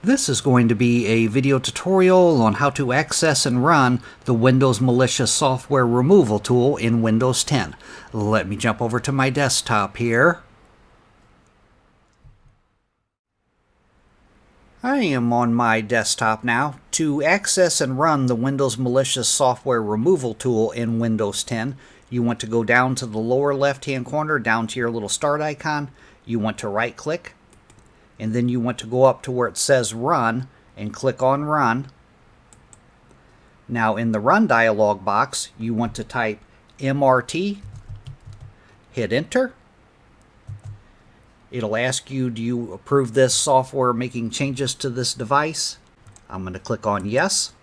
This is going to be a video tutorial on how to access and run the Windows Malicious software removal tool in Windows 10. Let me jump over to my desktop here. I am on my desktop now. To access and run the Windows Malicious software removal tool in Windows 10, you want to go down to the lower left-hand corner, down to your little start icon. You want to right-click. And then you want to go up to where it says Run and click on Run. Now in the Run dialog box, you want to type MRT, hit Enter. It'll ask you, do you approve this software making changes to this device? I'm going to click on Yes.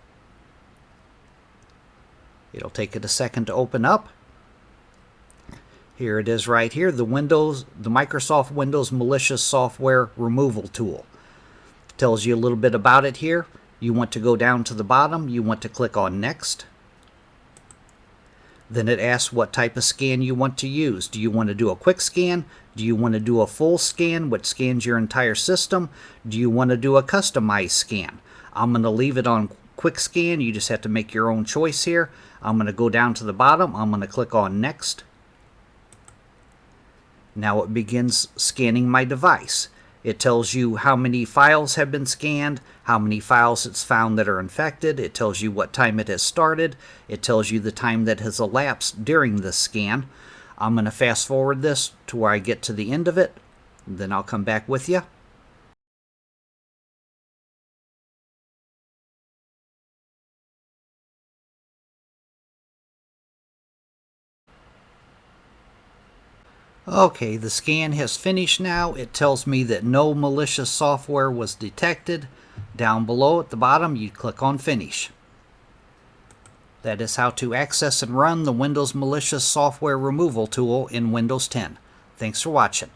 It'll take it a second to open up. Here it is right here, the Microsoft Windows Malicious Software Removal Tool. Tells you a little bit about it here. You want to go down to the bottom, you want to click on Next. Then it asks what type of scan you want to use. Do you want to do a quick scan? Do you want to do a full scan, which scans your entire system? Do you want to do a customized scan? I'm going to leave it on quick scan. You just have to make your own choice here. I'm going to go down to the bottom. I'm going to click on Next. Now it begins scanning my device. It tells you how many files have been scanned, how many files it's found that are infected. It tells you what time it has started. It tells you the time that has elapsed during this scan. I'm going to fast forward this to where I get to the end of it. Then I'll come back with you. Okay, the scan has finished now. It tells me that no malicious software was detected. Down below at the bottom, you click on Finish. That is how to access and run the Windows Malicious software removal tool in Windows 10. Thanks for watching.